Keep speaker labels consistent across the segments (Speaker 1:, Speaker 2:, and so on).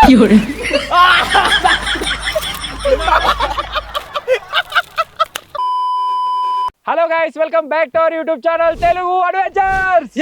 Speaker 1: Hello guys, welcome back to our YouTube channel Telugu adventures.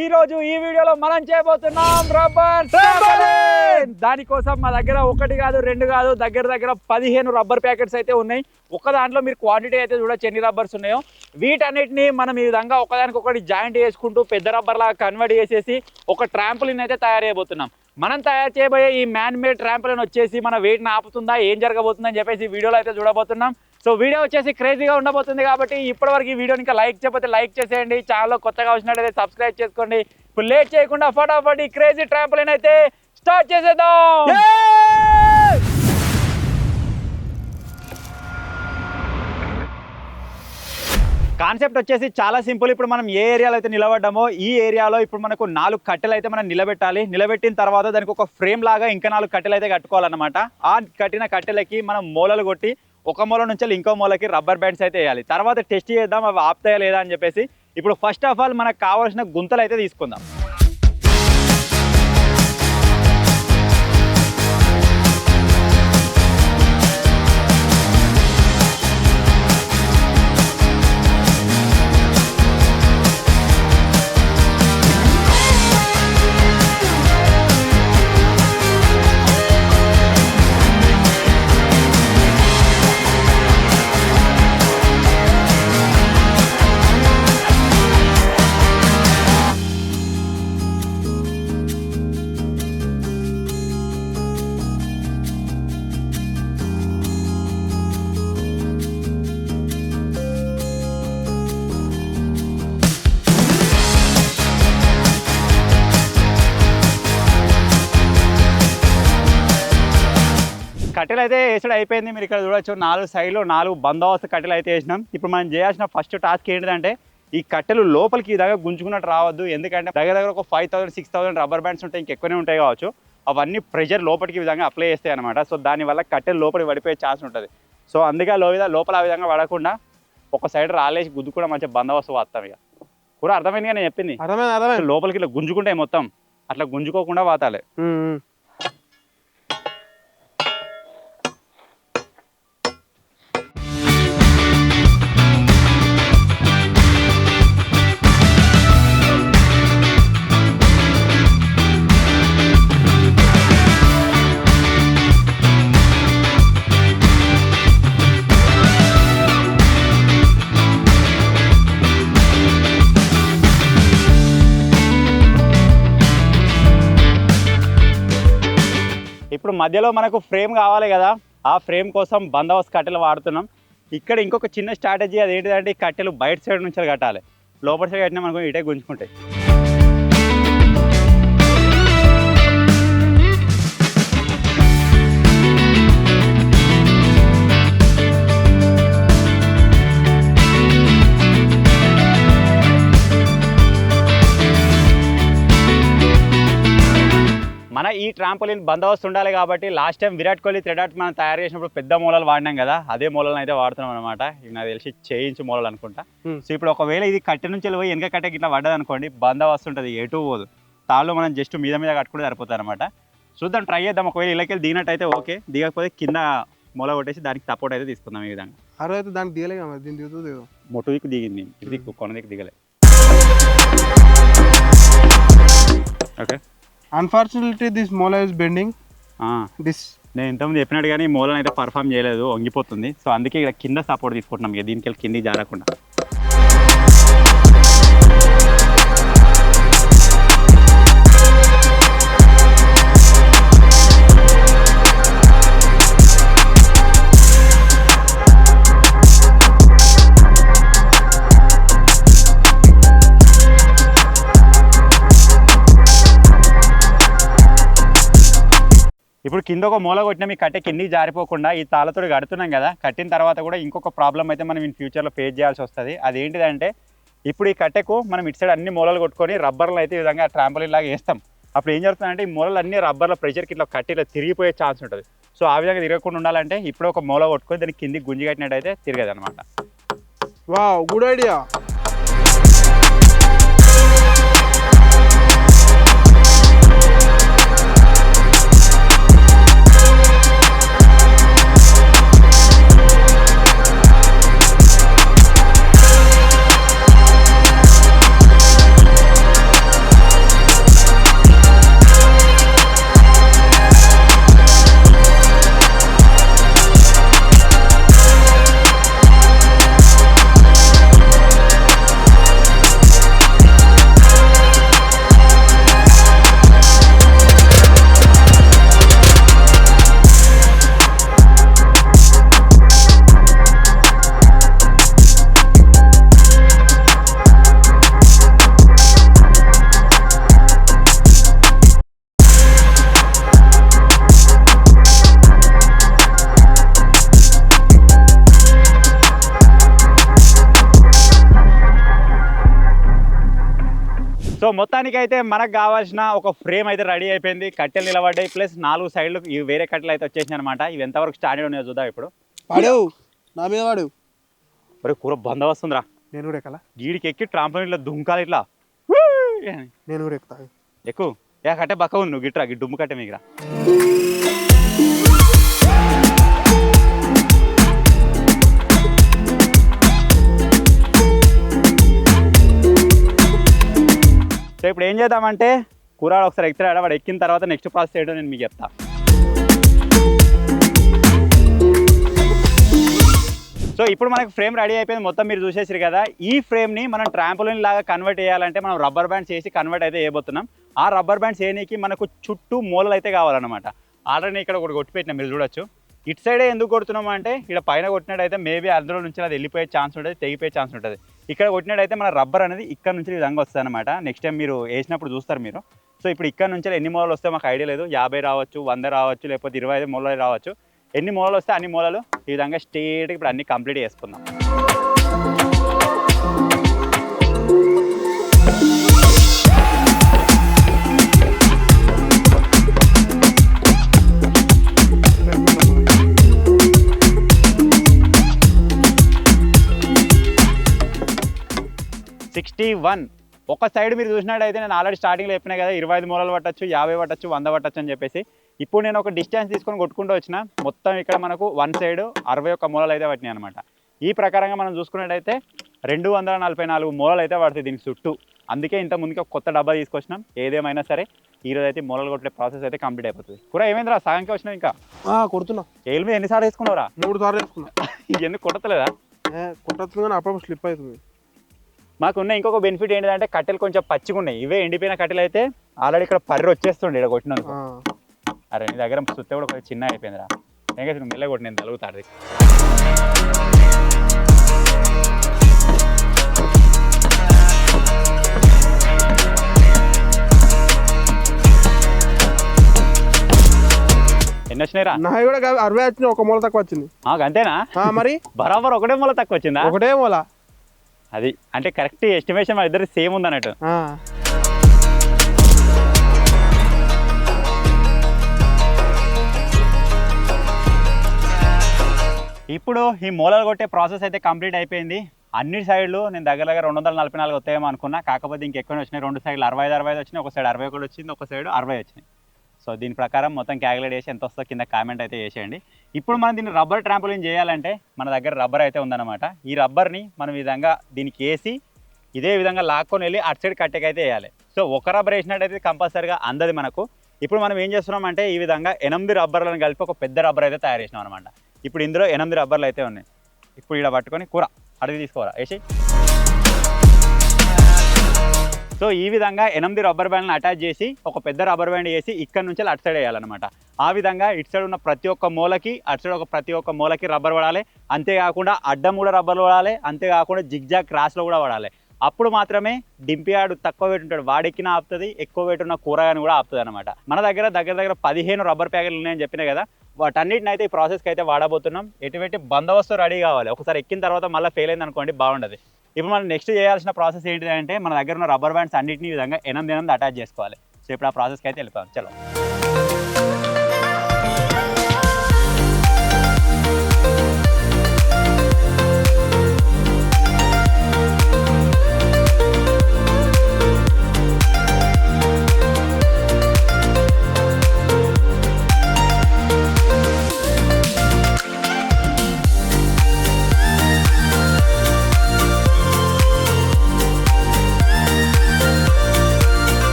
Speaker 1: ఈ రోజు ఈ వీడియోలో మనం చేయబోతున్నాం రబ్బర్ ట్రాంపోలిన్. దానికోసం మా దగ్గర ఒకటి కాదు రెండు కాదు దగ్గర 15 రబ్బర్ ప్యాకెట్స్ అయితే ఉన్నాయి. ఒక దాంట్లో మీరు క్వాంటిటీ అయితే చూడొచ్చు ఎన్ని రబ్బర్స్ ఉన్నాయో. వీటన్నిటిని మనం ఈ విధంగా ఒకదానికొకటి జాయింట్ చేసుకుంటూ పెద్ద రబ్బర్ లాగా కన్వర్ట్ చేసేసి ఒక ట్రాంపోలిన్ అయితే తయారు చేయబోతున్నాం. మనం తయారు చేయబోయే ఈ మ్యాన్ మేడ్ ట్రాంపోలిన్ వచ్చేసి మన వెయిట్ని ఆపుతుందా, ఏం జరగబోతుందని చెప్పేసి వీడియోలో అయితే చూడబోతున్నాం. సో వీడియో వచ్చేసి క్రేజీగా ఉండబోతుంది కాబట్టి ఇప్పటివరకు ఈ వీడియోని ఇంకా లైక్ చేయకపోతే లైక్ చేసేయండి. ఛానల్లో కొత్తగా వచ్చినట్టయితే సబ్స్క్రైబ్ చేసుకోండి. ఇప్పుడు లేట్ చేయకుండా ఫటాఫట్ ఈ క్రేజీ ట్రాంపోలిన్ అయితే స్టార్ట్ చేసేద్దాం. కాన్సెప్ట్ వచ్చేసి చాలా సింపుల్. ఇప్పుడు మనం ఏ ఏరియాలో అయితే నిలబడ్డామో ఈ ఏరియాలో ఇప్పుడు మనకు 4 కట్టెలు అయితే మనం నిలబెట్టాలి. నిలబెట్టిన తర్వాత దానికి ఒక ఫ్రేమ్ లాగా ఇంకా 4 కట్టెలు అయితే కట్టుకోవాలన్నమాట. ఆ కట్టిన కట్టెలకి మనం మూలలు కొట్టి ఒక మూల నుంచి ఇంకో మూలకి రబ్బర్ బ్యాండ్స్ అయితే వేయాలి. తర్వాత టెస్ట్ చేద్దాం అవి ఆపుతాయా లేదా అని చెప్పేసి. ఇప్పుడు ఫస్ట్ ఆఫ్ ఆల్ మనకు కావాల్సిన గుంతలు అయితే తీసుకుందాం. కట్టెలు అయితే వేసడం అయిపోయింది. మీరు ఇక్కడ చూడొచ్చు 4 సైడ్లో 4 బందోబస్తు కట్టెలు అయితే వేసినాం. ఇప్పుడు మనం చేయాల్సిన ఫస్ట్ టాస్క్ ఏంటంటే ఈ కట్టెలు లోపలికి ఈ దగ్గర గుంజుకున్నట్టు రావద్దు. ఎందుకంటే దగ్గర ఒక 5000-6000 రబ్బర్ బ్యాండ్స్ ఉంటాయి, ఇంకెక్కువనే ఉంటాయి కావచ్చు. అవన్నీ ప్రెషర్ లోపలికి ఈ విధంగా అప్లై చేస్తాయి అనమాట. సో దానివల్ల కట్టెలు లోపలికి పడిపోయే ఛాన్స్ ఉంటుంది. సో అందుకే లోపల ఆ విధంగా పడకుండా ఒక సైడ్ రాలేసి గుద్దు కూడా మంచిగా బందోబస్తు వాస్తాం. ఇక కూడా అర్థమైంది నేను చెప్పింది. లోపలికి ఇలా గుంజుకుంటాయి మొత్తం, అట్లా గుంజుకోకుండా వాతాలి. ఇప్పుడు మధ్యలో మనకు ఫ్రేమ్ కావాలి కదా, ఆ ఫ్రేమ్ కోసం బందోబస్తు కట్టెలు వాడుతున్నాం. ఇక్కడ ఇంకొక చిన్న స్ట్రాటజీ అది ఏంటిదంటే ఈ కట్టెలు బయట సైడ్ నుంచి కట్టాలి. లోపల సైడ్ కట్టినా మనకు ఇటే గుంజుకుంటాయి. మన ఈ ట్రాంపోలిన్ బందోబస్తు ఉండాలి కాబట్టి last time Virat Kohli thread మనం తయారు చేసినప్పుడు పెద్ద మూలలు వాడినాం కదా, అదే మూలలను అయితే వాడుతున్నాం అనమాట. ఇవి నాకు తెలిసి చేయించి మూలలు అనుకుంటా. సో ఇప్పుడు ఒకవేళ ఇది కట్టె నుంచి వెళ్ళి వెనక కట్టెకి ఇట్లా పడ్డది అనుకోండి, బందోబస్తు ఉంటుంది, ఎటు పోదు. తాళ్ళు మనం జస్ట్ మీద కట్టుకుంటే సరిపోతుంది అనమాట. చూద్దాం, ట్రై చేద్దాం. ఒకవేళ ఇళ్ళకెళ్ళి దిగినట్టయితే ఓకే, దిగకపోతే కింద మూల కొట్టేసి దానికి సపోర్ట్ అయితే తీసుకుందాం. ఈ విధంగా
Speaker 2: అరవై దానికి దిగలే,
Speaker 1: మొట్టు దిక్కు దిగింది, దిక్కు కొన దిక్కు దిగలే. ఓకే,
Speaker 2: అన్ఫార్చునేట్లీ దిస్ మూల ఇస్ బెండింగ్.
Speaker 1: నేను ఇంతకుముందు చెప్పినట్టు కానీ మూలను అయితే పర్ఫామ్ చేయలేదు, వంగిపోతుంది. సో అందుకే ఇక్కడ కింద సపోర్ట్ తీసుకుంటున్నాం, ఇక దీనికి వెళ్ళి కిందికి జారకుండా. ఇప్పుడు కింద ఒక మూల కొట్టిన మీ కట్టె కిందికి జారిపోకుండా ఈ తాళ్ళతో కడుతున్నాం కదా, కట్టిన తర్వాత కూడా ఇంకొక ప్రాబ్లం అయితే మనం ఇన్ ఫ్యూచర్లో ఫేస్ చేయాల్సి వస్తుంది. అదేంటిదంటే ఇప్పుడు ఈ కట్టెకు మనం ఇటు సైడ్ అన్ని మూలలు కొట్టుకొని రబ్బర్లు అయితే ఈ విధంగా ట్రాంపోలిన్ లాగా వేస్తాం. అప్పుడు ఏం జరుగుతుందంటే ఈ మూలలు అన్ని రబ్బర్ల ప్రెషర్కి ఇట్లా కట్టి ఇలా తిరిగిపోయే ఛాన్స్ ఉంటుంది. సో ఆ విధంగా తిరగకుండా ఉండాలంటే ఇప్పుడు ఒక మూల కొట్టుకొని దానికి కిందికి గుంజి కట్టినట్టయితే తిరగదు అనమాట.
Speaker 2: Wow, good idea.
Speaker 1: సో మొత్తానికి అయితే మనకు కావాల్సిన ఒక ఫ్రేమ్ అయితే రెడీ అయిపోయింది. కట్టెలు నిలబడ్డాయి, ప్లస్ 4 సైడ్లు ఇవి వేరే కట్టెలు అయితే వచ్చేసినాయి అనమాట. ఇవి ఎంతవరకు స్టాండర్డ్ ఉన్నాయో చూద్దాం ఇప్పుడు.
Speaker 2: వాడు నా మీద వాడు
Speaker 1: ఒరే కూర బందోబస్తుందిరా.
Speaker 2: నేను కూడా ఎక్కలా,
Speaker 1: గీడికి ఎక్కి ట్రాంపోలిన్ ఇట్లా దుంకాలి ఇట్లా.
Speaker 2: నేను కూడా ఎక్కుతా.
Speaker 1: ఎక్కువ ఏ కట్టే బక్క ఉంది, నువ్వు గిట్రా డుమ్ము కట్టే మీకురా. సో ఇప్పుడు ఏం చేద్దామంటే కూరాడు ఒకసారి ఎక్కుతాడు, వాడు ఎక్కిన తర్వాత నెక్స్ట్ ప్రాసెస్ ఏంటో నేను మీకు చెప్తా. సో ఇప్పుడు మనకు ఫ్రేమ్ రెడీ అయిపోయింది, మొత్తం మీరు చూసేసారు కదా. ఈ ఫ్రేమ్ని మనం ట్రాంపోలిన్ లాగా కన్వర్ట్ చేయాలంటే మనం రబ్బర్ బ్యాండ్స్ వేసి కన్వర్ట్ అయితే చేయబోతున్నాం. ఆ రబ్బర్ బ్యాండ్స్ వేయడానికి మనకు చుట్టూ మూలలు అయితే కావాలన్నమాట. ఆల్రెడీ ఇక్కడ ఒకటి కొట్టిపెట్టినా మీరు చూడొచ్చు. ఇటు సైడే ఎందుకు కొడుతున్నాం అంటే ఇక్కడ పైన కొట్టినట్టయితే మేబీ అందులో నుంచి అది వెళ్ళిపోయే ఛాన్స్ ఉంటుంది, తెగిపోయే ఛాన్స్ ఉంటుంది. ఇక్కడ కొట్టినట్టయితే మన రబ్బర్ అనేది ఇక్కడ నుంచి ఈ విధంగా వస్తుంది అనమాట. నెక్స్ట్ టైం మీరు వేసినప్పుడు చూస్తారు మీరు. సో ఇప్పుడు ఇక్కడ నుంచి ఎన్ని మూలలు వస్తాయో మాకు ఐడియా లేదు. 50 రావచ్చు, 100 రావచ్చు, లేకపోతే 25 మూలలు రావచ్చు. ఎన్ని మూలలు వస్తే అన్ని మూలలు ఈ విధంగా స్ట్రేట్గా ఇప్పుడు అన్ని కంప్లీట్ చేసుకుందాం. ఒక సైడ్ మీరు చూసినట్టయితే నేను ఆల్రెడీ స్టార్టింగ్లో చెప్పినా కదా 25 మూలలు పట్టచ్చు, 50 పట్టచ్చు, 100 పట్టచ్చు అని చెప్పేసి. ఇప్పుడు నేను ఒక డిస్టెన్స్ తీసుకొని కొట్టుకుంటూ వచ్చిన మొత్తం ఇక్కడ మనకు వన్ సైడ్ 61 మూలలు అయితే పట్టినాయి అనమాట. ఈ ప్రకారంగా మనం చూసుకున్నట్టయితే 244 మూలలు అయితే పడుతుంది దీనికి చుట్టూ. అందుకే ఇంత ముందుకి ఒక కొత్త డబ్బా తీసుకొచ్చినాం. ఏదేమైనా సరే ఈరోజు అయితే మూలలు కొట్టే ప్రాసెస్ అయితే కంప్లీట్ అయిపోతుంది. కూడా ఏమైందిరా సగంకి వచ్చినావు ఇంకా?
Speaker 2: కొడుతున్నా.
Speaker 1: ఏళ్ళు మీద ఎన్నిసార్లు వేసుకున్నావురా?
Speaker 2: 3 సార్లు వేసుకున్నా.
Speaker 1: ఎందుకు కొట్టలేదా?
Speaker 2: కొట్టచ్చు కానీ అప్పుడప్పుడు స్లిప్ అవుతుంది.
Speaker 1: మాకున్న ఇంకొక బెనిఫిట్ ఏంటంటే కట్టెలు కొంచెం పచ్చిగా ఉన్నాయి. ఇవే ఎండిపోయిన కట్టెలు అయితే ఆల్రెడీ ఇక్కడ పర్రి వచ్చేస్తుండే ఇక్కడ కొట్టినందుకు. అరే నీ దగ్గర సుత్త కూడా కొంచెం చిన్న అయిపోయిందిరా. ఇంకా మెల్ల కొట్టి నేను తలుగుతాడు. ఎన్ని వచ్చినాయిరా?
Speaker 2: నా కూడా 60 వచ్చినాయి, ఒక మూల తక్కువ వచ్చింది.
Speaker 1: అంతేనా?
Speaker 2: మరి
Speaker 1: బరాబర్ ఒకటే మూల తక్కువ వచ్చిందా?
Speaker 2: ఒకటే మూల.
Speaker 1: అది అంటే కరెక్ట్ ఎస్టిమేషన్ మన ఇద్దరు సేమ్ ఉంది అన్నట్టు. ఇప్పుడు ఈ మూలలు కొట్టే ప్రాసెస్ అయితే కంప్లీట్ అయిపోయింది. అన్ని సైడ్లు నేను దగ్గర 244 వస్తాయేమో అనుకున్నా, కాకపోతే ఇంకెక్కువ వచ్చినాయి. 2 సైడ్లు 65 వచ్చినాయి, ఒక సైడ్ 61 వచ్చింది, ఒక సైడ్ 60 వచ్చినాయి. సో దీని ప్రకారం మొత్తం క్యాలిక్యులేట్ చేసి ఎంత వస్తుందో కింద కామెంట్ అయితే చేసేయండి. ఇప్పుడు మనం దీన్ని రబ్బర్ ట్రాంపోలిన్ చేయాలంటే మన దగ్గర రబ్బర్ అయితే ఉందన్నమాట. ఈ రబ్బర్ని మనం ఈ విధంగా దీనికి వేసి ఇదే విధంగా లాక్కొని వెళ్ళి అటు సైడ్ కట్టెకైతే వేయాలి. సో ఒక రబ్బర్ వేసినట్టయితే కంపల్సరీగా అందది మనకు. ఇప్పుడు మనం ఏం చేస్తున్నాం అంటే ఈ విధంగా 8 రబ్బర్లను కలిపి ఒక పెద్ద రబ్బర్ అయితే తయారు చేసినాం అనమాట. ఇప్పుడు ఇందులో 8 రబ్బర్లు అయితే ఉన్నాయి. ఇప్పుడు ఇక్కడ పట్టుకొని కూర అడిగి తీసుకోవాలా వేసి. సో ఈ విధంగా 8 రబ్బర్ బ్యాండ్లను అటాచ్ చేసి ఒక పెద్ద రబ్బర్ బ్యాండ్ వేసి ఇక్కడ నుంచి అటు సైడ్ వేయాలన్నమాట. ఆ విధంగా ఇటు సైడ్ ఉన్న ప్రతి ఒక్క మూలకి అటు సైడ్ ప్రతి ఒక్క మూలకి రబ్బర్ పడాలి. అంతేకాకుండా అడ్డం కూడా రబ్బర్లు పడాలి, అంతేకాకుండా జిగ్జాగ్ క్రాస్లో కూడా పడాలి. అప్పుడు మాత్రమే డింపియాడు తక్కువ వెయిట్ ఉంటాడు, వాడెక్కిన ఆపుతుంది, ఎక్కువ వెయిట్ ఉన్న కూరగాయని కూడా ఆపుతుంది అనమాట. మన దగ్గర 15 రబ్బర్ ప్యాకెట్లు ఉన్నాయని చెప్పినా కదా, వాటన్నిటిని అయితే ఈ ప్రాసెస్కి అయితే వాడబోతున్నాం. ఎటువంటి బందోబస్తు రెడీ కావాలి. ఒకసారి ఎక్కిన తర్వాత మళ్ళీ ఫెయిల్ అయింది అనుకోండి బాగుండదు. ఇప్పుడు మనం నెక్స్ట్ చేయాల్సిన ప్రాసెస్ ఏంటిదంటే మన దగ్గర ఉన్న రబ్బర్ బ్యాండ్స్ అన్నింటినీ ఈ విధంగా 8 అటాచ్ చేసుకోవాలి. సో ఇప్పుడు ఆ ప్రాసెస్కి అయితే వెళ్ళిపోయాం. చలో.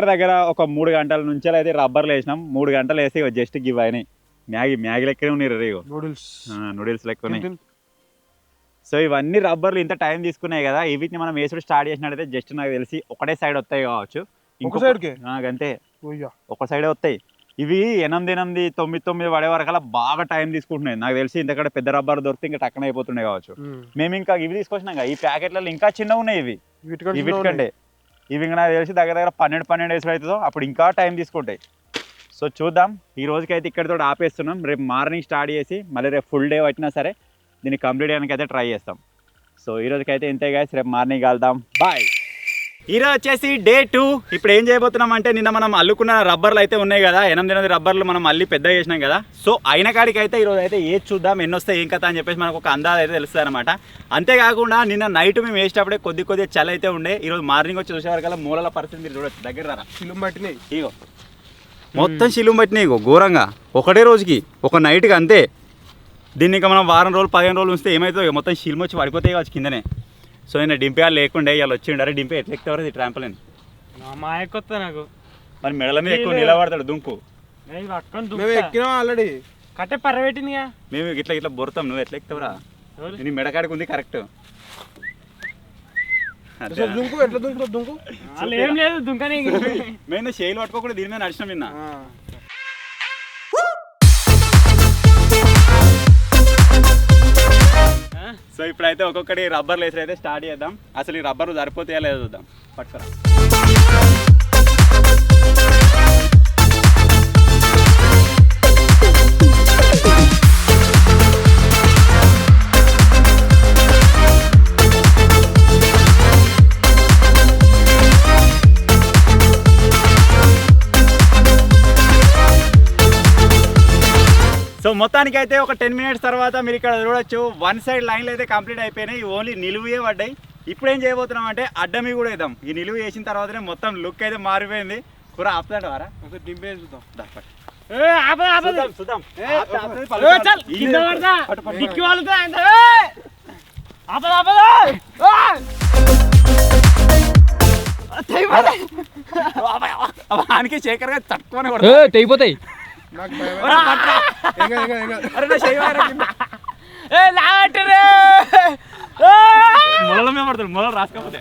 Speaker 1: దగ్గర ఒక 3 గంటల నుంచి అయితే రబ్బర్లు వేసినాం. 3 గంటలు వేసి జస్ట్ గివ్ అయినాయి. మ్యాగీ లెక్కనే ఉన్నాయి, నూడిల్స్ లెక్క ఉన్నాయి. సో ఇవన్నీ రబ్బర్లు ఇంత టైం తీసుకున్నాయి కదా, వీటిని మనం వేసుడు స్టార్ట్ చేసినట్టయితే జస్ట్ నాకు తెలిసి ఒకటే సైడ్ వస్తాయి కావచ్చు. అంతే ఒక సైడే వస్తాయి. ఇవి 8, 9 పడే వరకల్లా బాగా టైం తీసుకుంటున్నాయి. నాకు తెలిసి ఇంతకంటే పెద్ద రబ్బర్ దొరికితే ఇంకా టక్కన అయిపోతున్నాయి కావచ్చు. మేము ఇంకా ఇవి తీసుకొచ్చినాం. ఈ ప్యాకెట్లలో ఇంకా చిన్నగా ఉన్నాయి ఇవి వీటికంటే. ఇవి ఇంకా నాకు తెలిసి దగ్గర 12 వేసులు అవుతుందో అప్పుడు ఇంకా టైం తీసుకుంటాయి. సో చూద్దాం. ఈ రోజుకైతే ఇక్కడితో ఆపేస్తున్నాం. రేపు మార్నింగ్ స్టార్ట్ చేసి మళ్ళీ రేపు ఫుల్ డే వచ్చినా సరే దీన్ని కంప్లీట్ చేయడానికి అయితే ట్రై చేస్తాం. సో ఈ రోజుకైతే ఇంతే గైస్, రేపు మార్నింగ్ కలుద్దాం. బాయ్. ఈరోజు వచ్చేసి డే 2. ఇప్పుడు ఏం చేయబోతున్నాం అంటే నిన్న మనం అల్లుకున్న రబ్బర్లు అయితే ఉన్నాయి కదా, 8 రబ్బర్లు మనం మళ్ళీ పెద్ద చేసినాం కదా. సో అయిన కాడికి అయితే ఈరోజు అయితే ఏది చూద్దాం, ఎన్ని వస్తాయి ఏం కథ అని చెప్పేసి మనకు ఒక అందాజ అయితే తెలుస్తుంది అనమాట. అంతేకాకుండా నిన్న నైట్ మేము వేసేటప్పుడే కొద్దిగా చలి అయితే ఉండే. ఈరోజు మార్నింగ్ వచ్చి చూసేవారికల్లా మూలల పరిస్థితి మీరు చూడొచ్చు. దగ్గర రా,
Speaker 2: శిలుం పట్టినాయి
Speaker 1: ఇగో మొత్తం శిలుం పట్టినాయి ఇగో ఘోరంగా. ఒకటే రోజుకి ఒక నైట్కి అంతే. దీన్ని ఇంకా మనం వారం రోజులు 15 రోజులు ఉంచితే ఏమవుతుందో మొత్తం శిలుమ వచ్చి పడిపోతాయి కావచ్చు కిందనే. సో నేను డింపేయాలి లేకుండే ఇవాళ వచ్చిండు. అరే డింపే ఎట్లా ఎక్కుతారు ఇది ట్రాంపలిన్
Speaker 3: మా ఎక్కొత్త నాకు
Speaker 1: మరి మెడల మీద ఎక్కువ నిలబడతాడు దుంకు.
Speaker 2: మేము ఎక్కినాం ఆల్రెడీ.
Speaker 3: కట్టే పర్రబెట్టిందిగా
Speaker 1: మేము ఇట్లా బొరుతాం, నువ్వు ఎట్లా ఎక్కుతావురా? నీ మెడకాడికి ఉంది కరెక్ట్.
Speaker 2: దుంకు ఎట్లా దుంకు దుంకు
Speaker 3: వాళ్ళు ఏం లేదు దుంకని
Speaker 1: మేము షేలు పట్టుకోకుండా దీని మీద నడిచినాం నిన్న. సో ఇప్పుడైతే ఒక్కొక్కటి రబ్బర్లు వేసి అయితే స్టార్ట్ చేద్దాం. అసలు ఈ రబ్బర్లు సరిపోతాయా లేదో చూద్దాం. పట్టుకురా. సో మొత్తానికి అయితే ఒక 10 మినిట్స్ తర్వాత మీరు ఇక్కడ చూడొచ్చు 1 సైడ్ లైన్లు అయితే కంప్లీట్ అయిపోయినాయి. ఓన్లీ నిలువే పడ్డాయి. ఇప్పుడు ఏం చేయబోతున్నాం అంటే అడ్డమి కూడా వేద్దాం. ఈ నిలువు వేసిన తర్వాతనే మొత్తం లుక్ అయితే మారిపోయింది. కూర ఆపుతాడు వారా
Speaker 2: డింపే చూద్దాం.
Speaker 1: వానికి శేఖర్ గారు తక్కువనే
Speaker 3: తెగిపోతాయి.
Speaker 2: నాకు
Speaker 1: మొదల మీద పడతాడు. మొదలు రాసుకోపోతే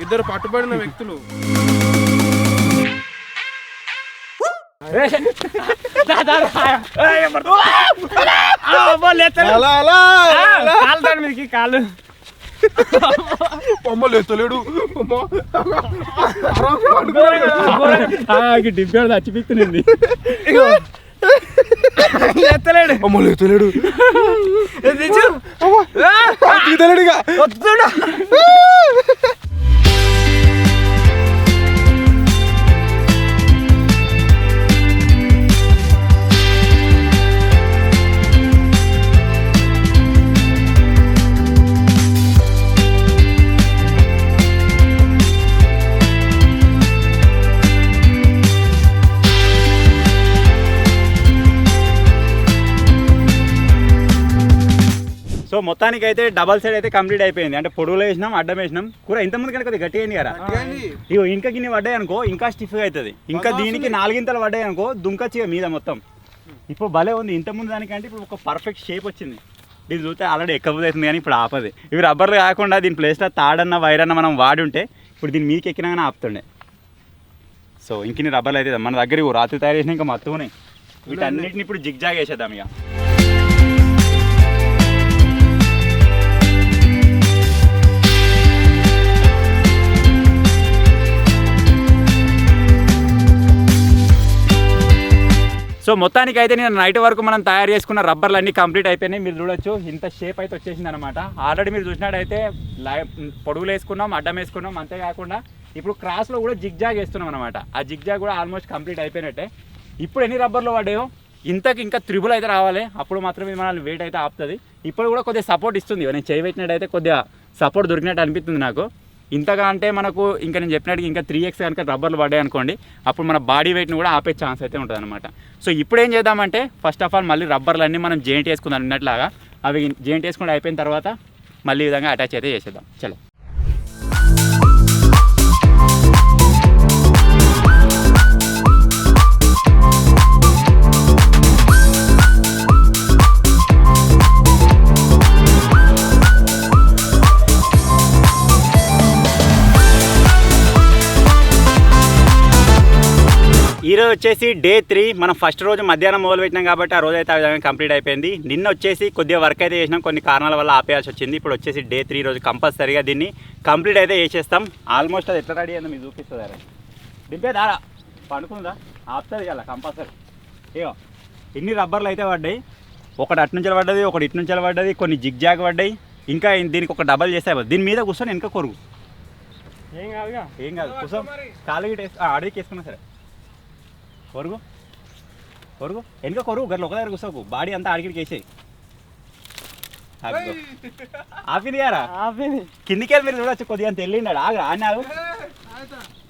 Speaker 2: ఇద్దరు పట్టుబడిన వ్యక్తులు.
Speaker 3: కాళ్ళు
Speaker 2: బొమ్మలు ఎత్తలేడు.
Speaker 1: డింపేడు చచ్చిపిస్తుంది.
Speaker 3: ఎత్తలేడు
Speaker 2: బొమ్మలు ఎత్తలేడు.
Speaker 1: సో మొత్తానికి అయితే డబల్ సైడ్ అయితే కంప్లీట్ అయిపోయింది. అంటే పొడుగులో వేసినాం, అడ్డం వేసినాం. కూర ఇంతమంది కనుక కొద్దిగా గట్టి అయింది కదా. ఇగో ఇంకా గిన్నె పడ్డాయి అనుకో ఇంకా స్టిఫ్గా అవుతుంది. ఇంకా దీనికి 4 గింతలు పడ్డాయి అనుకో దుంకచ్చి మీద మొత్తం. ఇప్పుడు భలే ఉంది. ఇంతకుముందు దానికంటే ఇప్పుడు ఒక పర్ఫెక్ట్ షేప్ వచ్చింది. దీన్ని చూస్తే ఆల్రెడీ ఎక్కబోతుంది అవుతుంది కానీ ఇప్పుడు ఆపది. ఇవి రబ్బర్లు కాకుండా దీని ప్లేస్లో తాడన్న వైరన్న మనం వాడి ఉంటే ఇప్పుడు దీని మీదకి ఎక్కినా కానీ ఆపుతుండే. సో ఇంకిన్ని రబ్బర్లు అయితే మన దగ్గర రాత్రి తయారు చేసినా ఇంకా మత్తుకున్నాయి. వీటన్నిటిని ఇప్పుడు జిగ్జాగ్ వేసేద్దాం ఇక. సో మొత్తానికి అయితే నేను నైట్ వరకు మనం తయారు చేసుకున్న రబ్బర్లు అన్నీ కంప్లీట్ అయిపోయినాయి. మీరు చూడొచ్చు ఇంత షేప్ అయితే వచ్చేసింది అనమాట. ఆల్రెడీ మీరు చూసినట్టయితే పొడుగులు వేసుకున్నాం, అడ్డం వేసుకున్నాం. అంతేకాకుండా ఇప్పుడు క్రాస్లో కూడా జిగ్జాగ్ వేస్తున్నాం అనమాట. ఆ జిగ్జాగ్ కూడా ఆల్మోస్ట్ కంప్లీట్ అయిపోయినట్టే. ఇప్పుడు ఎన్ని రబ్బర్లు పడ్డాయో ఇంతకు ఇంకా త్రిబుల్ అయితే రావాలి. అప్పుడు మాత్రమే మనల్ని వెయిట్ అయితే ఆపుతుంది. ఇప్పుడు కూడా కొద్దిగా సపోర్ట్ ఇస్తుంది. నేను చేయి పెట్టినట్టయితే కొద్దిగా సపోర్ట్ దొరికినట్టు అనిపిస్తుంది నాకు. ఇంతగా అంటే మనకు ఇంకా నేను చెప్పినట్టు ఇంకా 3x కనుక రబ్బర్లు పడ్డాయి అనుకోండి, అప్పుడు మన బాడీ వెయిట్ని కూడా ఆపే ఛాన్స్ అయితే ఉంటుంది అనమాట. సో ఇప్పుడు ఏం చేద్దామంటే ఫస్ట్ ఆఫ్ ఆల్ మళ్ళీ రబ్బర్లన్నీ మనం జాయింట్ వేసుకుందాం అన్నట్లాగా. అవి జాయింట్ వేసుకుంటూ అయిపోయిన తర్వాత మళ్ళీ ఈ విధంగా అటాచ్ అయితే చేసేద్దాం. చలో. ఈరోజు వచ్చేసి డే 3. మనం ఫస్ట్ రోజు మధ్యాహ్నం మొదలు పెట్టినాం కాబట్టి ఆ రోజు అయితే ఆ విధంగా కంప్లీట్ అయిపోయింది. నిన్న వచ్చేసి కొద్దిగా వర్క్ అయితే చేసినాం, కొన్ని కారణాల వల్ల ఆపేయాల్సి వచ్చింది. ఇప్పుడు వచ్చేసి డే 3 రోజు కంపల్సరీగా దీన్ని కంప్లీట్ అయితే చేసేస్తాం. ఆల్మోస్ట్ అది ఎట్లా రెడీ అయిందో మీకు చూపిస్తుంది. దింపే దారా పండుకుందా ఆపుతుంది కదా కంపల్సరీ. ఇగో ఇన్ని రబ్బర్లు అయితే పడ్డాయి. ఒకటి అటు నుంచి పడ్డది, ఒకటి ఇటు నుంచి పడ్డది, కొన్ని జిగ్ జాగ్ పడ్డాయి. ఇంకా దీనికి ఒక డబల్ చేస్తే దీని మీద కూర్చొని వెనక కొరుగు.
Speaker 3: ఏం కాదుగా.
Speaker 1: ఏం కాదు కూర్చొని కాలు గిట్ అడిగి వేసుకున్నా సరే. కొరుగు కొరుగు వెనక కొరుగు గట్ల ఒక దగ్గర కూర్చోకు. బాడీ అంతా అడిగిడికి వేసేయి. ఆపింది గారా కిందికి వెళ్ళి మీరు చూడొచ్చు. కొద్దిగా అంత వెళ్ళిండాడు. ఆగు ఆగు.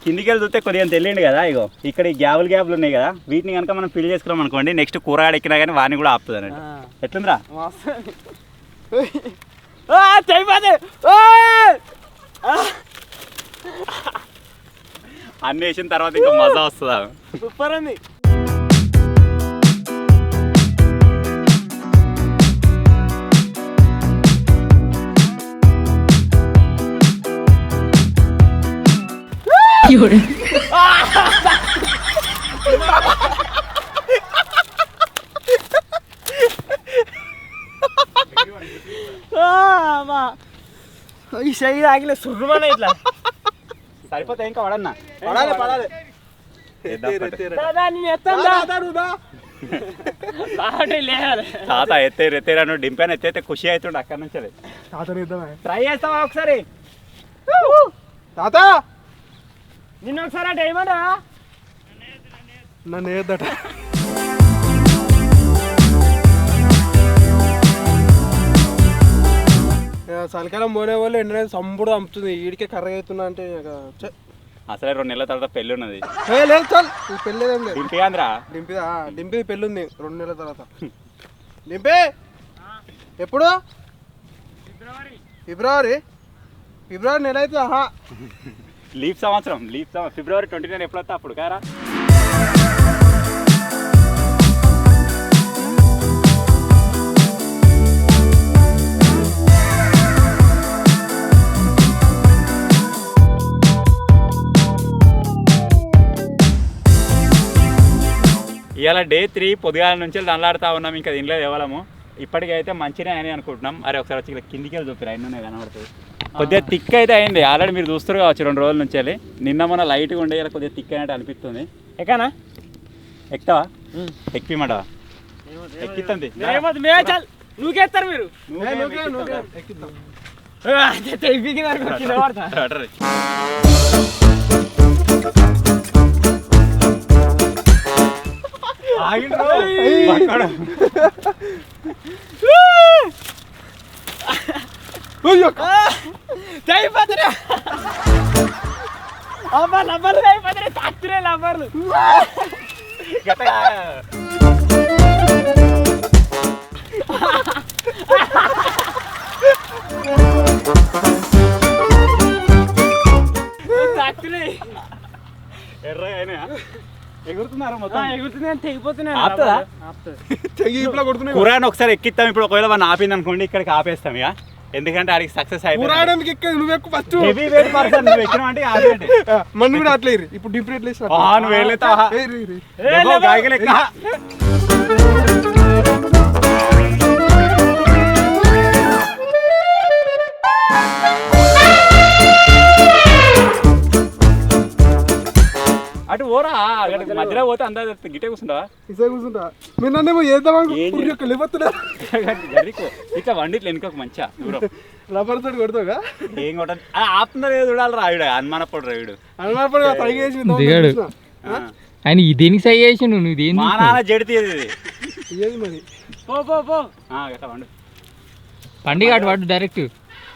Speaker 1: కిందికి వెళ్ళి చూస్తే కొద్దిగా అంత వెళ్ళిండు కదా. ఇగో ఇక్కడ ఈ గ్యాబులు ఉన్నాయి కదా, వీటిని కనుక మనం ఫిల్ చేసుకున్నాం అనుకోండి, నెక్స్ట్ కూరగాడ ఎక్కినా కానీ వాడిని కూడా ఆపుతుంది అన్నట్టు. ఎట్లుందిరా? అన్ని వేసిన తర్వాత ఇంకా మజా వస్తుందా?
Speaker 3: సూపర్ ఉంది. ఈ శైలి ఆగిలే సుర్రమనే ఇట్లా
Speaker 1: సరిపోతే ఇంకా పడన్నా.
Speaker 2: పడాలి
Speaker 1: తాత ఎత్తేరు డింపాను ఎత్తైతే ఖుషి అవుతుండే అక్కడి నుంచి. ట్రై చేస్తావా ఒకసారి?
Speaker 2: తాత
Speaker 3: నిన్న ఒకసారి అంటే ఏమన్నా
Speaker 2: నన్ను వేయద్దట. చలికాలం పోనే వాళ్ళు ఎండనే సంపుడు అమ్ముతుంది. ఈడికే కర్ర అవుతున్నా అంటే
Speaker 1: అసలే 2 నెలల తర్వాత పెళ్ళి ఉన్నది.
Speaker 2: లేదు చాలు పెళ్ళి ఏం లేదు.
Speaker 1: దింపియాంద్రా
Speaker 2: డింపిది పెళ్ళి ఉంది 2 నెలల తర్వాత. డింపి ఎప్పుడు? ఫిబ్రవరి నెల అయితే.
Speaker 1: లీప్ సంవత్సరం ఫిబ్రవరి 29 ఎప్పుడు వస్తా అప్పుడు కారా. ఇవాళ డే 3 పొద్దుగాల నుంచి దండలాడుతూ ఉన్నాం. ఇంకా దీనిలో ఇవ్వలేము. ఇప్పటికైతే మంచిగా అని అనుకుంటున్నాం. అరే ఒకసారి వచ్చి ఇక్కడ కిందికి వెళ్ళి చూపిరా, ఎన్నున్నాయి కనబడుతుంది. కొద్దిగా థిక్ అయితే అయింది ఆల్రెడీ, మీరు చూస్తారు కావచ్చు 2 రోజుల నుంచి వెళ్ళి. నిన్న మొన్న లైట్గా ఉండే ఇలా కొద్దిగా థిక్ అయినట్టు అనిపిస్తుంది.
Speaker 3: ఎక్కనా
Speaker 1: ఎక్కుతావా? ఎక్కిమంటావా? ఎక్కిస్తుంది.
Speaker 3: నువ్వుకేస్తారు మీరు. లబ్బర్లు
Speaker 1: ఎర్రగా ఎగురుతున్నారు మొత్తం.
Speaker 3: ఎగురుతున్నాయి తెగిపోతున్నాయి.
Speaker 1: కూరగాయని ఒకసారి ఎక్కిస్తాం. ఇప్పుడు ఒకవేళ మనం ఆపింది అనుకోండి, ఇక్కడికి ఆపేస్తాం ఇక. ఎందుకంటే ఆడికి సక్సెస్ అయిపోయింది.
Speaker 2: నువ్వు ఎక్కువ ఫస్ట్
Speaker 1: నువ్వు ఎక్కినావంటే ఆపేయండి.
Speaker 2: మన్ను కూడా అట్లే ఇప్పుడు డిఫరెంట్
Speaker 1: నువ్వు వెళ్ళేస్తావా? అటు ఓరా మధ్యలో పోతే అందా గిట్టే కూర్చుంటావా?
Speaker 2: కూర్చుంటా మీరు నన్నేమో చేద్దామా?
Speaker 1: ఇట్లా వండి ఇట్లా వెనుక మంచిగా దూరం
Speaker 2: రబ్బర్ తోటి కొడతావుగా.
Speaker 1: ఏం కొట్టాలి ఆపుతుందా లేదు చూడాలి. రాయుడు అనుమానపడు రాయుడు
Speaker 3: ఆయన దేనికి సై చేసి నువ్వు
Speaker 1: మా నాన్న జడితే
Speaker 2: మరి
Speaker 1: ఎట్లా వండు
Speaker 3: పండుగ అటు వాడు డైరెక్ట్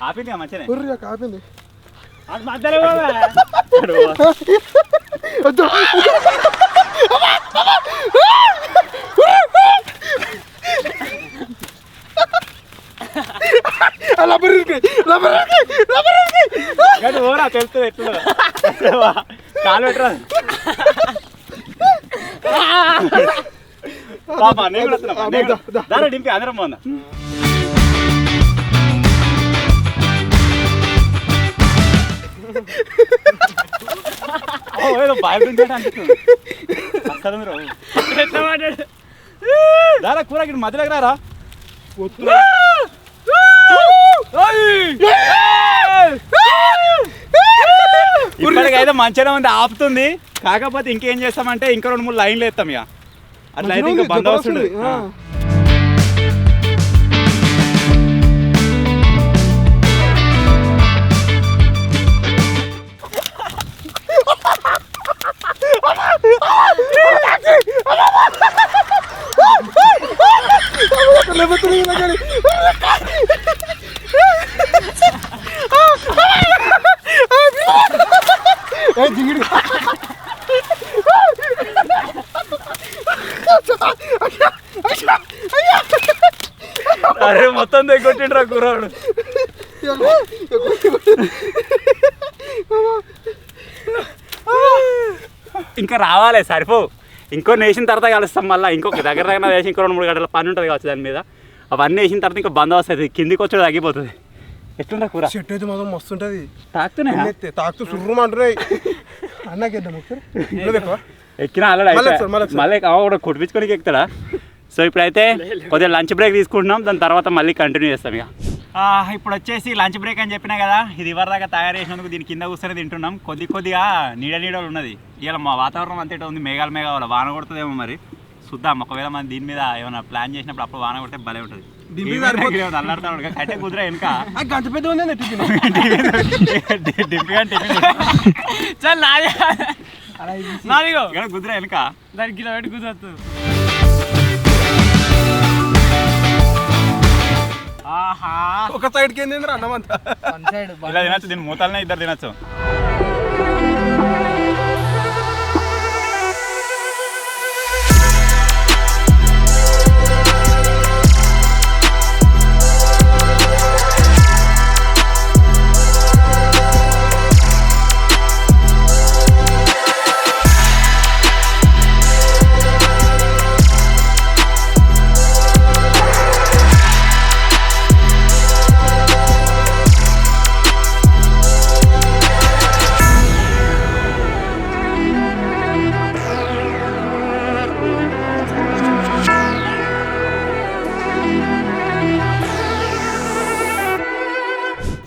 Speaker 1: ఆపింది మంచిగా
Speaker 2: ఆపింది.
Speaker 1: ఓరా తెలుస్తుంది ఎట్లా కాలు పెట్టరా పాపా నేను కూడా వస్తున్నా. డింపి అందరం బాగుందా? ఏదో బాగుంటే అనిపిస్తుంది. దారా కూర ఇక్కడ మధ్యలోకి రారా. ఇప్పటికైతే మంచిగా ఉంది, ఆపుతుంది. కాకపోతే ఇంకేం చేస్తామంటే ఇంకా 2-3 లైన్లు వేస్తాం ఇక అట్లా అయితే ఇంకా బందోబస్తు ఉంటుంది. అరే మొత్తం దగ్గొట్టిండ్రా కూరవాడు. ఇంకా రావాలి సరిపోవు. ఇంకో వేసిన తర్వాత కలుస్తాం మళ్ళీ. ఇంకొక దగ్గర వేసి ఇంకో 2-3 గంటల పని ఉంటుంది కావచ్చు దాని మీద. అవన్నీ వేసిన తర్వాత ఇంకా బందోబస్తు అవుతుంది, కిందికి వచ్చి తగ్గిపోతుంది. ఎట్లుంటా కూర
Speaker 2: చెట్టు అయితే మాత్రం మస్తు ఉంటుంది.
Speaker 1: తాకుతూ
Speaker 2: సుర్రు అంటున్నాయి. అన్నకేద్దాం
Speaker 1: ఎక్కినా మళ్ళీ కూడా కొట్టించుకొని ఎక్కుతాడా. సో ఇప్పుడైతే కొద్దిగా లంచ్ బ్రేక్ తీసుకుంటున్నాం, దాని తర్వాత మళ్ళీ కంటిన్యూ చేస్తాం ఇక. ఇప్పుడు వచ్చేసి లంచ్ బ్రేక్ అని చెప్పినా కదా, ఇది ఇవరిదాకా తయారు చేసినందుకు దీని కింద కూర్చొని తింటున్నాం. కొద్దిగా నీడలు ఉన్నది. ఇవాళ మా వాతావరణం అంతేటో ఉంది, మేఘాలు వాన కొడుతుందేమో మరి చూద్దాం. ఒకవేళ మనం దీని మీద ఏమైనా ప్లాన్ చేసినప్పుడు అప్పుడు వాన కొడితే భలే ఉంటుంది. అల్లాడుతాడు కట్టే కుదిరా వెనక
Speaker 2: గంట పెద్ద ఉంది
Speaker 1: కుదిరా వెనక
Speaker 3: దానికి కిలోమీటర్ కుదరదు.
Speaker 2: ఒక సైడ్కి ఏంది అన్నమంతా
Speaker 1: ఇలా తినచ్చు. దీని మూతలనే ఇద్దరు తినచ్చు.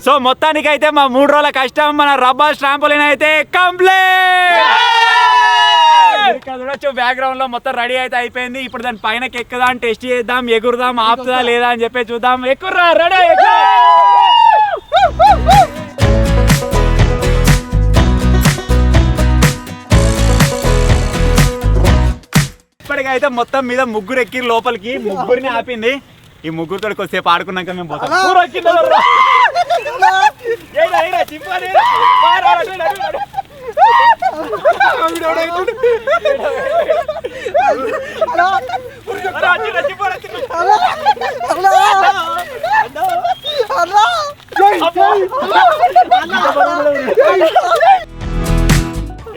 Speaker 1: సో మొత్తానికి అయితే మా 3 రోజుల కష్టం మన రబ్బర్ ట్రాంపోలిన్ అయితే కంప్లీట్. చూడొచ్చు బ్యాక్గ్రౌండ్ లో మొత్తం రెడీ అయితే అయిపోయింది. ఇప్పుడు దాని పైన ఎక్కుదాం, టెస్ట్ చేద్దాం, ఎగురుదాం, ఆపుతుందా లేదా అని చెప్పి చూద్దాం. ఎక్కుర్రా రెడీ. ఇప్పటికైతే మొత్తం మీద 3 ఎక్కి లోపలికి 3ని ఆపింది. ఈ 3తోటి కొద్దిసేపు ఆడుకున్నాక మేము పోతాం.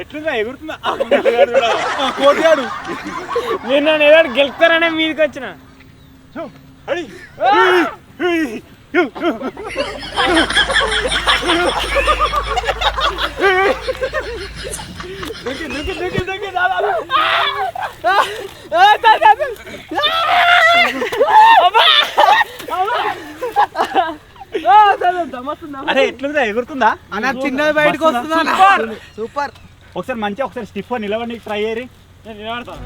Speaker 1: ఎట్లుందా ఎగురుతుందా
Speaker 2: కోటియాడు
Speaker 3: నేను ఏదో గెలుస్తారనే మీదకి వచ్చిన.
Speaker 1: అరే ఎట్లుందా ఎగురుతుందా
Speaker 2: అన్న చిన్నది బయటకు వస్తుందా. సూపర్.
Speaker 1: ఒకసారి మంచిగా ఒకసారి స్టిఫ్ నిలబడి ట్రై చేయరి.
Speaker 3: నేను నిలబడతాను.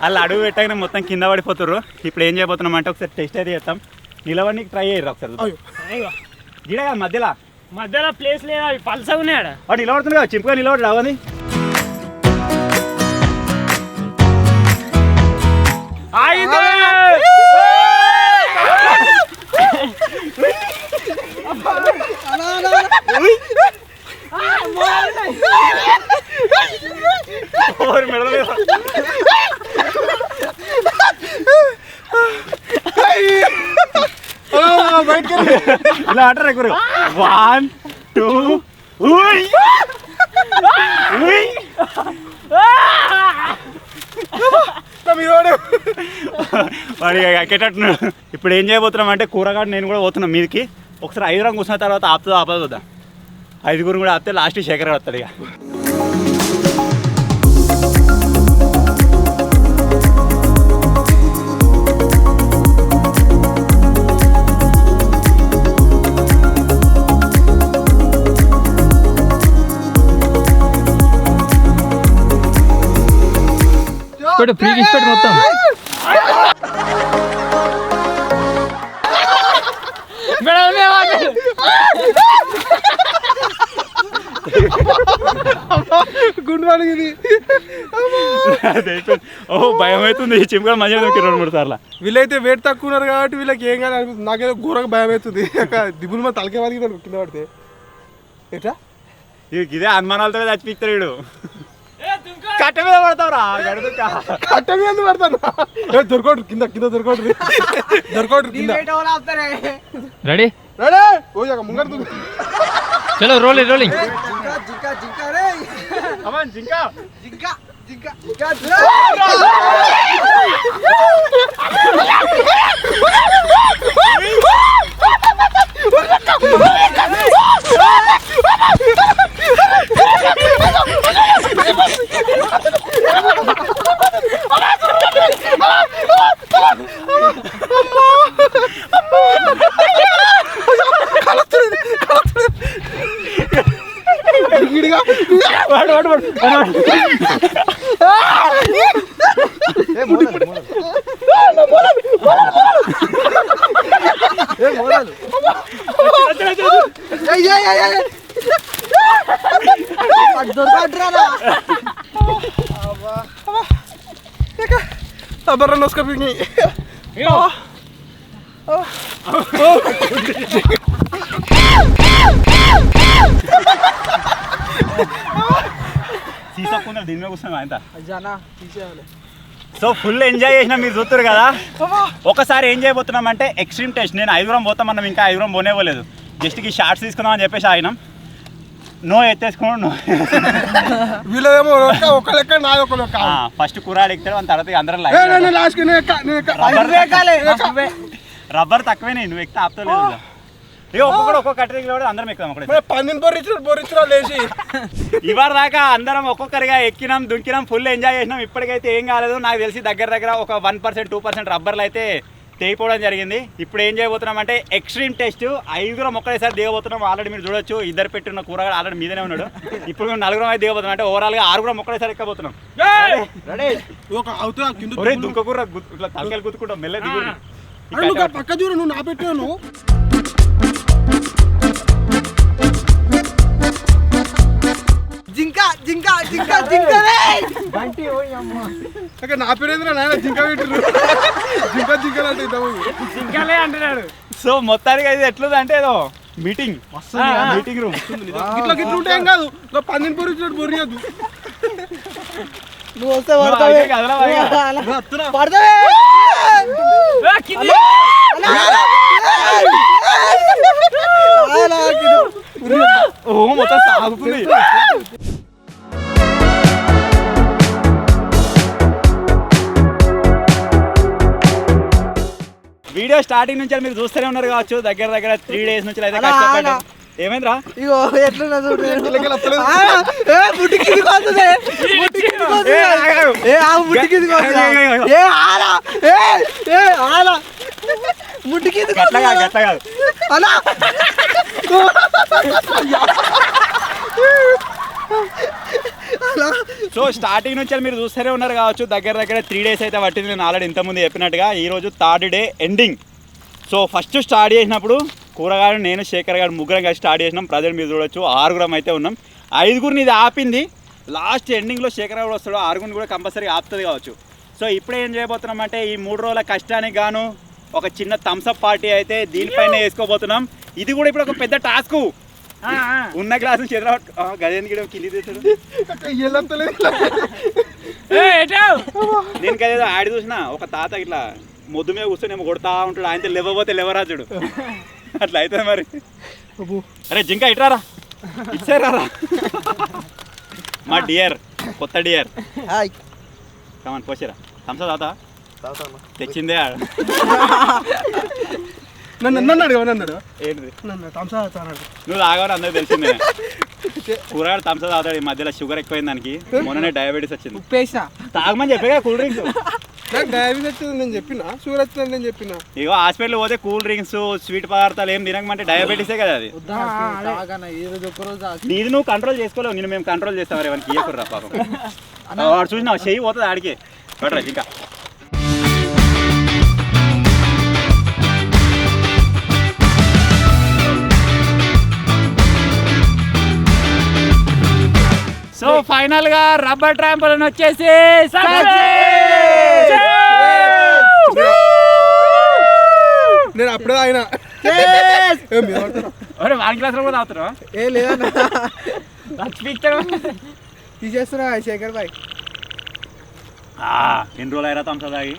Speaker 1: అలా అడుగు పెట్టగానే మొత్తం కింద పడిపోతారు. ఇప్పుడు ఏం చేయబోతున్నాం అంటే ఒకసారి టెస్ట్ అయితే చేస్తాం. నిలబడి ట్రై చేయరు ఒకసారి. గిడ మధ్యలో
Speaker 3: ప్లేస్ లేదా, పల్స ఉన్నాయా
Speaker 1: వాడు నిలబడుతుంది కదా, చింపుగా నిలబడి రావని. ఇలా అంటారు ఎగురు. 1 2 వాడి ఎక్కేటట్టున్నాడు. ఇప్పుడు ఏం చేయబోతున్నాం అంటే కూరగాడు నేను కూడా పోతున్నాం మీదకి. ఒకసారి 5 రంగు కూర్చున్న తర్వాత ఆపదు వద్దా. 5 కూడా ఆపితే లాస్ట్ శేఖర్ వస్తాడు ఇక. ఇచ్చిపెట్టు ఫ్రీగా ఇచ్చిపెట్టు మొత్తం.
Speaker 2: గుండు పడిగింది.
Speaker 1: ఓ భయం అవుతుంది. చిమ్మ మంచిగా 2-3 సార్లు.
Speaker 2: వీళ్ళైతే వెయిట్ తక్కువ ఉన్నారు కాబట్టి వీళ్ళకి ఏం కానీ అనిపిస్తుంది. నాకేదో ఘోరంగా భయం అవుతుంది. దిబ్బులు మా తలకే పలికి కింద పడితే ఎట్లా
Speaker 1: ఇదే అనుమానాలతో చచ్చిపిస్తాడు వీడు. కట్ట మీద పడతావురా.
Speaker 2: కట్ట మీద పడతాను. దొరకడు కింద కింద దొరకడు దొరకడు కింద.
Speaker 1: రెడీ
Speaker 2: రెడీ ముంగడు
Speaker 1: చలో రోలింగ్ రోలింగ్.
Speaker 2: నమస్కారం.
Speaker 1: సీసా దీని మీద కూర్చున్నాం ఆయన. సో ఫుల్ ఎంజాయ్ చేసినా మీరు చూస్తారు కదా. ఒకసారి ఏం చేయబోతున్నాం అంటే ఎక్స్ట్రీమ్ టెస్ట్. నేను 5 పోతామన్నాం, ఇంకా 5 పోనేవ్వలేదు. జస్ట్కి షార్ట్స్ తీసుకుందామని చెప్పేసి ఆగినాం. నో ఎత్తేసుకోండి. నో
Speaker 2: వీళ్ళేమో ఒక లెక్క నాది ఒక లెక్క.
Speaker 1: ఫస్ట్ కురాడు ఎక్కుతాడు, అని తర్వాత అందరం రబ్బర్ తక్కువే. నువ్వు ఎక్కితే ఆపుతలేదు. ఒక్కొక్కడు ఒక్కొక్క కట్టెకి అందరం ఎక్కుదాం. ఒకటే
Speaker 2: పందిని బొర్రించిన లేచి
Speaker 1: ఇవాళ దాకా అందరం ఒక్కొక్కరిగా ఎక్కినాం, దుంకినాం, ఫుల్ ఎంజాయ్ చేసినాం. ఇప్పటికైతే ఏం కాలేదు. నాకు తెలిసి దగ్గర ఒక 1% 2% రబ్బర్లు అయితే తెగిపోవడం జరిగింది. ఇప్పుడు ఏం చేయబోతున్నాం అంటే ఎక్స్ట్రీమ్ టెస్ట్. 5 ఒక్కడేసారి దిగబోతున్నాం. ఆల్రెడీ మీరు చూడొచ్చు, ఇద్దరు పెట్టున్న కూరగాయలు ఆల్రెడీ మీదనే ఉన్నాడు. ఇప్పుడు మేము 4 అయితే దిగబోతున్నాం. అంటే ఓవరాల్గా 6 ఒక్కడేసారి ఎక్కబోతున్నాం. దుంకకూర ఇట్లా తలకాయలు గుర్తుకుంటాం. మెల్ల దిగురు
Speaker 2: పక్క చూడు, నువ్వు నా పెట్టాను.
Speaker 4: జింక జింక జింక జింక
Speaker 2: నా పేరేంద్ర నాయన జింక పెట్టు. జింక జింకలు అంటే
Speaker 3: జింకలే అంటున్నాడు.
Speaker 1: సో మొత్తానికి అయితే ఎట్లుందంటే ఏదో మీటింగ్ మీటింగ్ రూమ్.
Speaker 2: ఇట్లా గిట్ల ఉంటే ఏం కాదు. పందిని బొరించినట్టు బొరియద్దు.
Speaker 4: నువ్వు వస్తే పడతావే.
Speaker 1: మొత్తం సాగుతుంది. వీడియో స్టార్టింగ్ నుంచి మీరు చూస్తూనే ఉన్నారు కావచ్చు. దగ్గర 3 days నుంచి అయితే కష్టపడ్డాం. ఏమైందిరా?
Speaker 4: ఇగో ఎట్లున్నా చూడు.
Speaker 1: సో స్టార్టింగ్ నుంచి మీరు చూస్తూనే ఉన్నారు కావచ్చు. దగ్గర 3 days అయితే పట్టింది. నేను ఆల్రెడీ ఇంతకుముందు చెప్పినట్టుగా ఈరోజు 3rd day ending. So first start చేసినప్పుడు కూరగాయలు నేను శేఖర్ గారు ముగ్గురం కలిసి స్టార్ట్ చేసినాం. ప్రజలు మీరు చూడొచ్చు 6 అయితే ఉన్నాం. 5 ఇది ఆపింది. లాస్ట్ ఎండింగ్లో శేఖర్ గారు వస్తాడు. 6 కూడా కంపల్సరీ ఆపుతుంది కావచ్చు. సో ఇప్పుడే ఏం చేయబోతున్నాం అంటే ఈ 3 రోజుల కష్టానికి గాను ఒక చిన్న థమ్స్అప్ పార్టీ అయితే దీనిపైన వేసుకోబోతున్నాం. ఇది కూడా ఇప్పుడు ఒక పెద్ద టాస్క్. ఉన్న గ్లాసు చేతులు గదేందుకు కింది తీసాడు. నేను కదేదో ఆడి చూసిన ఒక తాత ఇట్లా మొద్దు మీద కూర్చొని కొడతా ఉంటాడు. ఆయన లేవబోతే లేవరాజుడు. అట్లా అవుతుంది మరి. అరే జింక ఇట్రారా, ఇచ్చారా మా డియర్, కొత్త డియర్. కమాన్ పోసిరా. థమ్స్అప్ తాత తెచ్చిందే.
Speaker 2: నన్ను అడిగాడు
Speaker 1: ఏంటిది? నువ్వు తాగవని అందరికి తెలిసిందే. కూరగాయలు థమ్స్అప్ తాగుతాడు. ఈ మధ్యలో షుగర్ ఎక్కువైంది దానికి. మొన్ననే డయాబెటీస్ వచ్చింది. తాగమని చెప్పే కూల్ డ్రింక్స్.
Speaker 2: నాకు డయాబెటీస్ వచ్చింది నేను చెప్పిన, షుగర్ వచ్చిందని నేను చెప్పిన.
Speaker 1: ఇగో హాస్పిటల్ పోతే కూల్ డ్రింక్స్ స్వీట్ పదార్థాలు ఏం తినకమంటే డయాబెటీసే కదా అది. నీది నువ్వు కంట్రోల్ చేసుకోలేవు. నేను మేము కంట్రోల్ చేస్తాం. ఎవరికి ఇయ్యకుర్రా పాపం. వాడు చూసినా చెయ్యి పోతుంది ఆడికి. పడరా ఇంకా సో ఫైనల్ గా రబ్బర్ ట్రాంపోలిన్ వచ్చేసి
Speaker 2: నేను అప్పుడే ఆయన
Speaker 1: వాన్ క్లాస్ లో కూడా తాగుతారా
Speaker 4: ఏ లేదన్నా
Speaker 1: స్పీకర్
Speaker 4: తీసేస్తున్నా శేఖర్ బాయ్
Speaker 1: ఎన్ని రోజులు అయినా తంస తాగి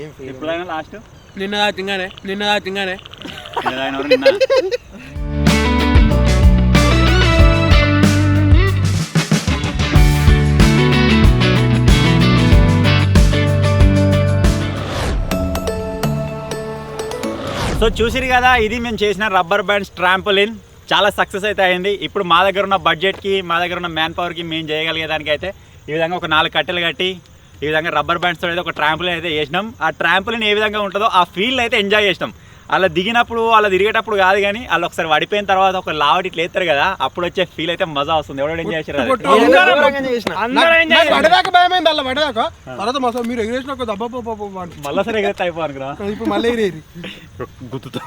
Speaker 4: ఏం ఫీల్
Speaker 1: ఎప్పుడైనా లాస్ట్
Speaker 2: నిన్న తింగానే
Speaker 1: నిన్న సో చూసిరు కదా ఇది మేము చేసిన రబ్బర్ బ్యాండ్స్ ట్రాంపోలిన్ చాలా సక్సెస్ అయితే అయింది. ఇప్పుడు మా దగ్గర ఉన్న బడ్జెట్కి మా దగ్గర ఉన్న మ్యాన్ పవర్కి మేము చేయగలిగేదానికి అయితే ఈ విధంగా ఒక 4 కట్టెలు కట్టి ఈ విధంగా రబ్బర్ బ్యాండ్స్తో అయితే ఒక ట్రాంపోలిన్ అయితే చేసినాం. ఆ ట్రాంపోలిన్ ఏ విధంగా ఉంటుందో ఆ ఫీల్ అయితే ఎంజాయ్ చేసినాం. అలా దిగినప్పుడు అలా తిరిగేటప్పుడు కాదు కానీ వాళ్ళు ఒకసారి పడిపోయిన తర్వాత ఒక లావటి ఇట్లా ఎత్తారు కదా, అప్పుడు వచ్చే ఫీల్ అయితే మజా వస్తుంది. ఎవడో ఎంజాయ్ చేశారు
Speaker 2: పడదాకా భయమైంది అలా పడదాకా. తర్వాత మా మీరు ఎగిరేసిన ఒక దెబ్బ
Speaker 1: మళ్ళీ సరే ఎగిరెత్తే అయిపోనుకురా
Speaker 2: ఇప్పుడు మళ్ళీ ఎగిరేది
Speaker 1: గుర్తుతో.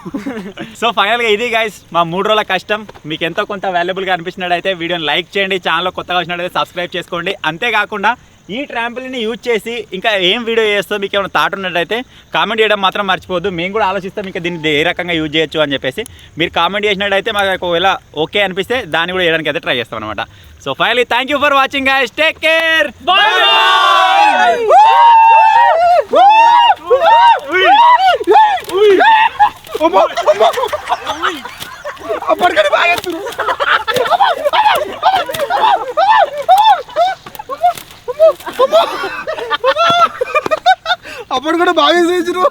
Speaker 1: సో ఫైనల్గా ఇది గైస్ మా 3 రోజుల కష్టం. మీకు ఎంతో కొంత వాల్యుబుల్గా అనిపించినట్టయితే వీడియోని లైక్ చేయండి, ఛానల్ కొత్తగా వచ్చినట్టయితే సబ్స్క్రైబ్ చేసుకోండి. అంతేకాకుండా ఈ ట్రాంపోలిన్ని యూజ్ చేసి ఇంకా ఏం వీడియో చేస్తో మీకు ఏమైనా థాట్ ఉన్నట్టయితే కామెంట్ చేయడం మాత్రం మర్చిపోవద్దు. మేము కూడా ఆలోచిస్తాం ఇంకా దీన్ని ఏ రకంగా యూజ్ చేయొచ్చు అని చెప్పేసి. మీరు కామెంట్ చేసినట్టయితే మాకు ఒకవేళ ఓకే అనిపిస్తే దాన్ని కూడా చేయడానికి అయితే ట్రై చేస్తాం అనమాట. So finally thank you for watching guys, take care,
Speaker 2: అప్పటికని బాగా అప్పుడు కూడా బాగా చేసిరు.